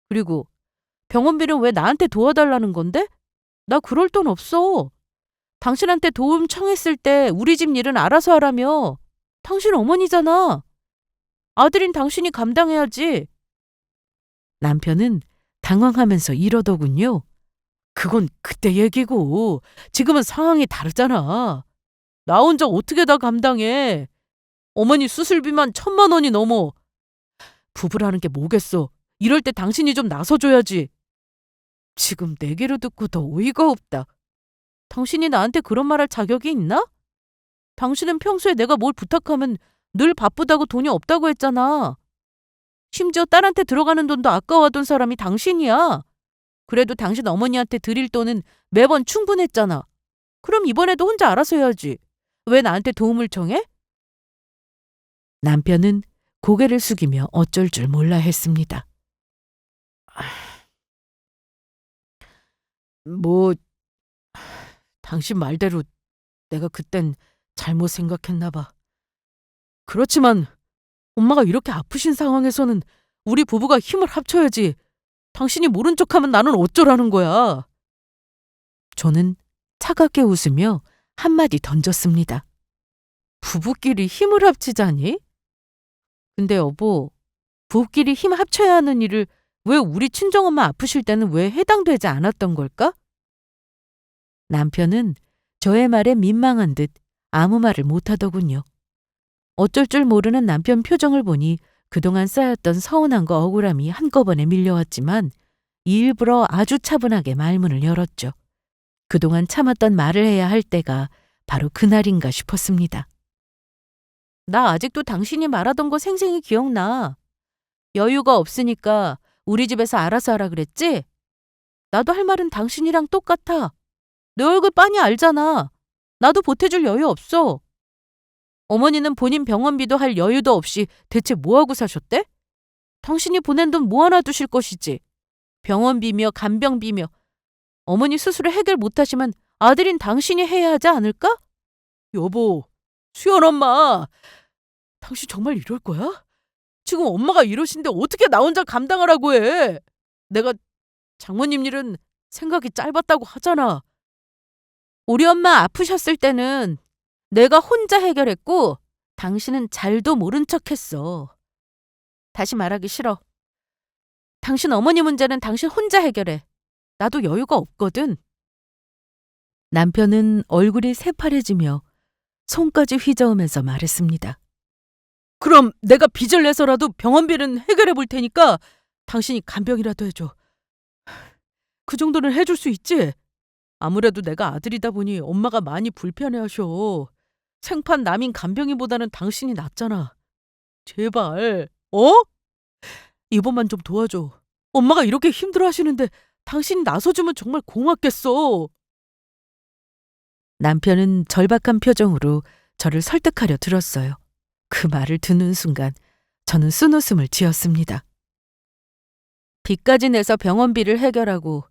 그리고 병원비는 왜 나한테 도와달라는 건데? 나 그럴 돈 없어. 당신한테 도움 청했을 때 우리 집 일은 알아서 하라며. 당신 어머니잖아. 아들인 당신이 감당해야지. 남편은 당황하면서 이러더군요. 그건 그때 얘기고 지금은 상황이 다르잖아. 나 혼자 어떻게 다 감당해. 어머니 수술비만 1,000만 원이 넘어. 부부라는 게 뭐겠어. 이럴 때 당신이 좀 나서줘야지. 지금 내 귀로 듣고 더 어이가 없다. 당신이 나한테 그런 말할 자격이 있나? 당신은 평소에 내가 뭘 부탁하면 늘 바쁘다고 돈이 없다고 했잖아. 심지어 딸한테 들어가는 돈도 아까워하던 사람이 당신이야. 그래도 당신 어머니한테 드릴 돈은 매번 충분했잖아. 그럼 이번에도 혼자 알아서 해야지. 왜 나한테 도움을 청해? 남편은 고개를 숙이며 어쩔 줄 몰라 했습니다. 뭐, 당신 말대로 내가 그땐 잘못 생각했나 봐. 그렇지만 엄마가 이렇게 아프신 상황에서는 우리 부부가 힘을 합쳐야지. 당신이 모른 척하면 나는 어쩌라는 거야. 저는 차갑게 웃으며 한마디 던졌습니다. 부부끼리 힘을 합치자니? 근데 여보, 부부끼리 힘 합쳐야 하는 일을 왜 우리 친정엄마 아프실 때는 왜 해당되지 않았던 걸까? 남편은 저의 말에 민망한 듯 아무 말을 못하더군요. 어쩔 줄 모르는 남편 표정을 보니 그동안 쌓였던 서운함과 억울함이 한꺼번에 밀려왔지만 일부러 아주 차분하게 말문을 열었죠. 그동안 참았던 말을 해야 할 때가 바로 그날인가 싶었습니다. 나 아직도 당신이 말하던 거 생생히 기억나. 여유가 없으니까 우리 집에서 알아서 하라 그랬지? 나도 할 말은 당신이랑 똑같아. 내 얼굴 빤히 알잖아. 나도 보태줄 여유 없어. 어머니는 본인 병원비도 할 여유도 없이 대체 뭐하고 사셨대? 당신이 보낸 돈 모아놔 두실 것이지. 병원비며 간병비며. 어머니 스스로 해결 못하시면 아들인 당신이 해야 하지 않을까? 여보, 수연 엄마. 당신 정말 이럴 거야? 지금 엄마가 이러신데 어떻게 나 혼자 감당하라고 해? 내가 장모님 일은 생각이 짧았다고 하잖아. 우리 엄마 아프셨을 때는 내가 혼자 해결했고 당신은 잘도 모른 척했어. 다시 말하기 싫어. 당신 어머니 문제는 당신 혼자 해결해. 나도 여유가 없거든. 남편은 얼굴이 새파래지며 손까지 휘저으면서 말했습니다. 그럼 내가 빚을 내서라도 병원비는 해결해 볼 테니까 당신이 간병이라도 해줘. 그 정도는 해줄 수 있지? 아무래도 내가 아들이다 보니 엄마가 많이 불편해하셔. 생판 남인 간병이보다는 당신이 낫잖아. 제발, 이번만 좀 도와줘. 엄마가 이렇게 힘들어하시는데 당신이 나서주면 정말 고맙겠어. 남편은 절박한 표정으로 저를 설득하려 들었어요. 그 말을 듣는 순간 저는 쓴웃음을 지었습니다. 빚까지 내서 병원비를 해결하고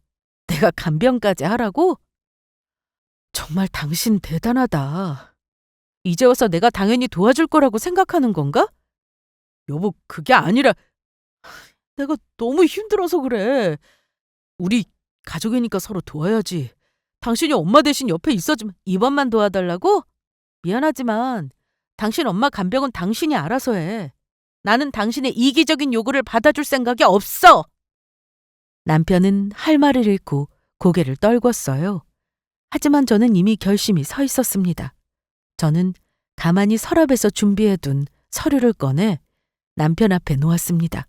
내가 간병까지 하라고? 정말 당신 대단하다. 이제 와서 내가 당연히 도와줄 거라고 생각하는 건가? 여보, 그게 아니라 내가 너무 힘들어서 그래. 우리 가족이니까 서로 도와야지. 당신이 엄마 대신 옆에 있어주면 이번만 도와달라고? 미안하지만 당신 엄마 간병은 당신이 알아서 해. 나는 당신의 이기적인 요구를 받아줄 생각이 없어. 남편은 할 말을 잃고 고개를 떨궜어요. 하지만 저는 이미 결심이 서 있었습니다. 저는 가만히 서랍에서 준비해둔 서류를 꺼내 남편 앞에 놓았습니다.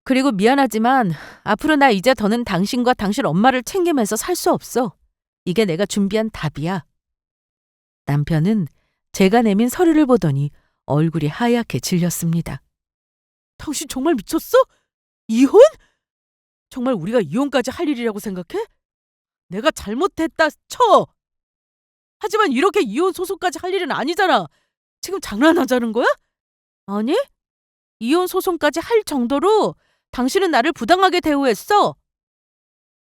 그리고 미안하지만 앞으로 나 이제 더는 당신과 당신 엄마를 챙기면서 살 수 없어. 이게 내가 준비한 답이야. 남편은 제가 내민 서류를 보더니 얼굴이 하얗게 질렸습니다. 당신 정말 미쳤어? 이혼? 정말 우리가 이혼까지 할 일이라고 생각해? 내가 잘못했다 쳐! 하지만 이렇게 이혼 소송까지 할 일은 아니잖아. 지금 장난하자는 거야? 아니, 이혼 소송까지 할 정도로 당신은 나를 부당하게 대우했어.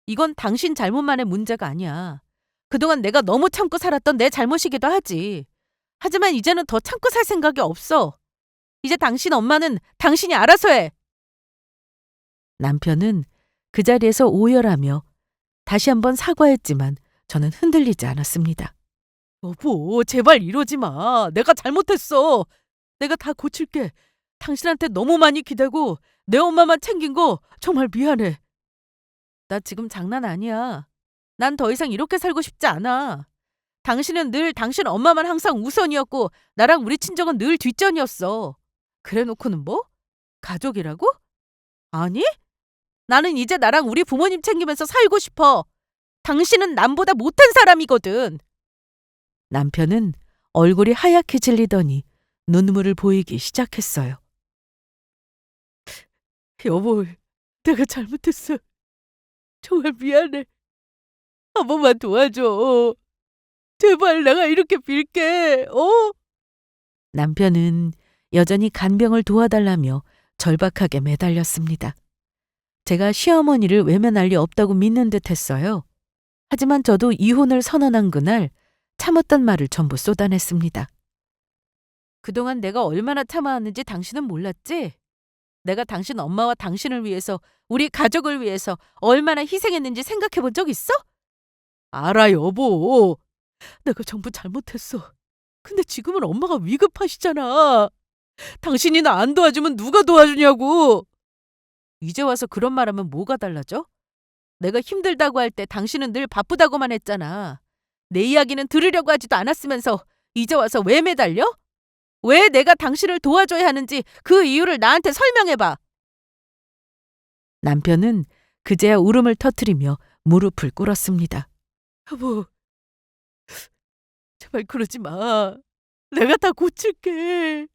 이건 당신 잘못만의 문제가 아니야. 그동안 내가 너무 참고 살았던 내 잘못이기도 하지. 하지만 이제는 더 참고 살 생각이 없어. 이제 당신 엄마는 당신이 알아서 해. 남편은 그 자리에서 오열하며 다시 한번 사과했지만 저는 흔들리지 않았습니다. 여보, 제발 이러지 마. 내가 잘못했어. 내가 다 고칠게. 당신한테 너무 많이 기대고 내 엄마만 챙긴 거 정말 미안해. 나 지금 장난 아니야. 난 더 이상 이렇게 살고 싶지 않아. 당신은 늘 당신 엄마만 항상 우선이었고 나랑 우리 친정은 늘 뒷전이었어. 그래 놓고는 뭐? 가족이라고? 아니? 나는 이제 나랑 우리 부모님 챙기면서 살고 싶어. 당신은 남보다 못한 사람이거든. 남편은 얼굴이 하얗게 질리더니 눈물을 보이기 시작했어요. 여보, 내가 잘못했어. 정말 미안해. 한 번만 도와줘. 제발 내가 이렇게 빌게. 남편은 여전히 간병을 도와달라며 절박하게 매달렸습니다. 제가 시어머니를 외면할 리 없다고 믿는 듯 했어요. 하지만 저도 이혼을 선언한 그날 참았던 말을 전부 쏟아냈습니다. 그동안 내가 얼마나 참아왔는지 당신은 몰랐지? 내가 당신 엄마와 당신을 위해서, 우리 가족을 위해서 얼마나 희생했는지 생각해 본 적 있어? 알아, 여보. 내가 전부 잘못했어. 근데 지금은 엄마가 위급하시잖아. 당신이 나 안 도와주면 누가 도와주냐고. 이제 와서 그런 말하면 뭐가 달라져? 내가 힘들다고 할 때 당신은 늘 바쁘다고만 했잖아. 내 이야기는 들으려고 하지도 않았으면서 이제 와서 왜 매달려? 왜 내가 당신을 도와줘야 하는지 그 이유를 나한테 설명해봐. 남편은 그제야 울음을 터뜨리며 무릎을 꿇었습니다. 여보, 제발 그러지 마. 내가 다 고칠게.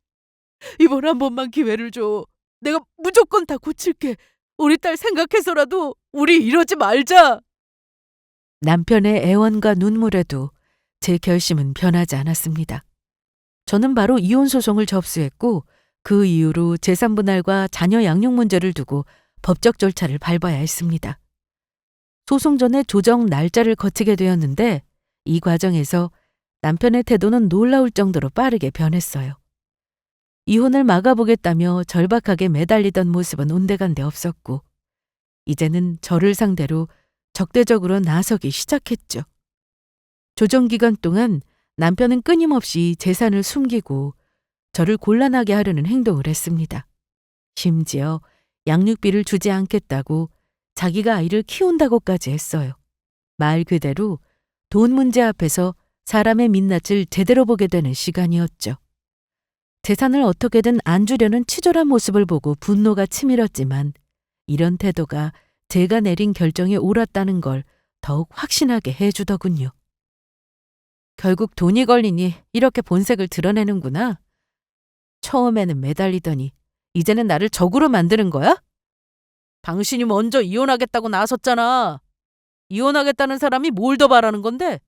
이번 한 번만 기회를 줘. 내가 무조건 다 고칠게. 우리 딸 생각해서라도 우리 이러지 말자. 남편의 애원과 눈물에도 제 결심은 변하지 않았습니다. 저는 바로 이혼 소송을 접수했고 그 이후로 재산 분할과 자녀 양육 문제를 두고 법적 절차를 밟아야 했습니다. 소송 전에 조정 날짜를 거치게 되었는데 이 과정에서 남편의 태도는 놀라울 정도로 빠르게 변했어요. 이혼을 막아보겠다며 절박하게 매달리던 모습은 온데간데 없었고 이제는 저를 상대로 적대적으로 나서기 시작했죠. 조정 기간 동안 남편은 끊임없이 재산을 숨기고 저를 곤란하게 하려는 행동을 했습니다. 심지어 양육비를 주지 않겠다고 자기가 아이를 키운다고까지 했어요. 말 그대로 돈 문제 앞에서 사람의 민낯을 제대로 보게 되는 시간이었죠. 재산을 어떻게든 안 주려는 치졸한 모습을 보고 분노가 치밀었지만 이런 태도가 제가 내린 결정이 옳았다는 걸 더욱 확신하게 해주더군요. 결국 돈이 걸리니 이렇게 본색을 드러내는구나. 처음에는 매달리더니 이제는 나를 적으로 만드는 거야? 당신이 먼저 이혼하겠다고 나섰잖아. 이혼하겠다는 사람이 뭘 더 바라는 건데?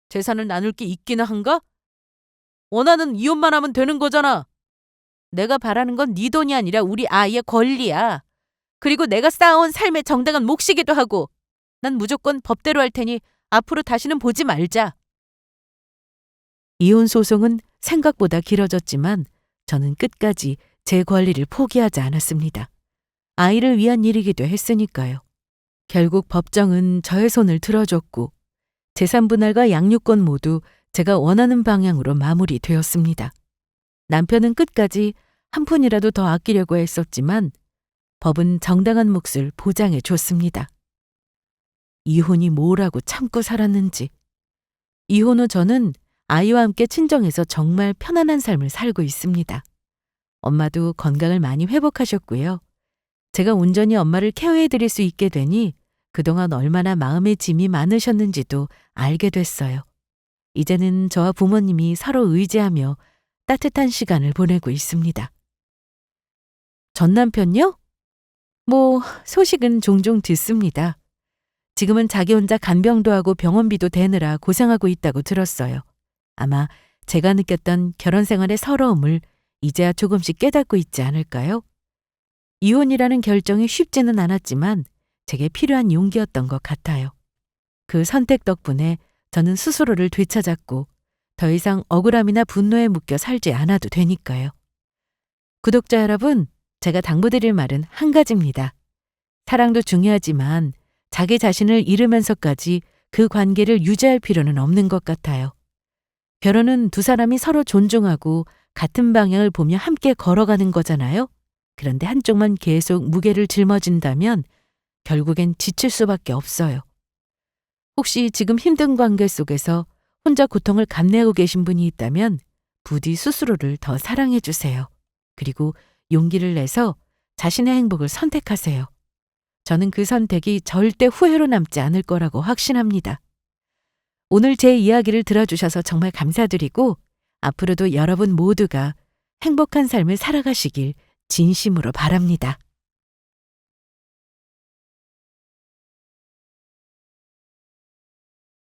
재산을 나눌 게 있기는 한가? 원하는 이혼만 하면 되는 거잖아. 내가 바라는 건 네 돈이 아니라 우리 아이의 권리야. 그리고 내가 쌓아온 삶의 정당한 몫이기도 하고 난 무조건 법대로 할 테니 앞으로 다시는 보지 말자. 이혼 소송은 생각보다 길어졌지만 저는 끝까지 제 권리를 포기하지 않았습니다. 아이를 위한 일이기도 했으니까요. 결국 법정은 저의 손을 들어줬고 재산 분할과 양육권 모두 제가 원하는 방향으로 마무리되었습니다. 남편은 끝까지 한 푼이라도 더 아끼려고 했었지만 법은 정당한 몫을 보장해 줬습니다. 이혼이 뭐라고 참고 살았는지. 이혼 후 저는 아이와 함께 친정에서 정말 편안한 삶을 살고 있습니다. 엄마도 건강을 많이 회복하셨고요. 제가 온전히 엄마를 케어해 드릴 수 있게 되니 그동안 얼마나 마음의 짐이 많으셨는지도 알게 됐어요. 이제는 저와 부모님이 서로 의지하며 따뜻한 시간을 보내고 있습니다. 전 남편요? 소식은 종종 듣습니다. 지금은 자기 혼자 간병도 하고 병원비도 대느라 고생하고 있다고 들었어요. 아마 제가 느꼈던 결혼 생활의 서러움을 이제야 조금씩 깨닫고 있지 않을까요? 이혼이라는 결정이 쉽지는 않았지만 제게 필요한 용기였던 것 같아요. 그 선택 덕분에 저는 스스로를 되찾았고 더 이상 억울함이나 분노에 묶여 살지 않아도 되니까요. 구독자 여러분, 제가 당부드릴 말은 한 가지입니다. 사랑도 중요하지만 자기 자신을 잃으면서까지 그 관계를 유지할 필요는 없는 것 같아요. 결혼은 두 사람이 서로 존중하고 같은 방향을 보며 함께 걸어가는 거잖아요. 그런데 한쪽만 계속 무게를 짊어진다면 결국엔 지칠 수밖에 없어요. 혹시 지금 힘든 관계 속에서 혼자 고통을 감내하고 계신 분이 있다면 부디 스스로를 더 사랑해 주세요. 그리고 용기를 내서 자신의 행복을 선택하세요. 저는 그 선택이 절대 후회로 남지 않을 거라고 확신합니다. 오늘 제 이야기를 들어주셔서 정말 감사드리고 앞으로도 여러분 모두가 행복한 삶을 살아가시길 진심으로 바랍니다.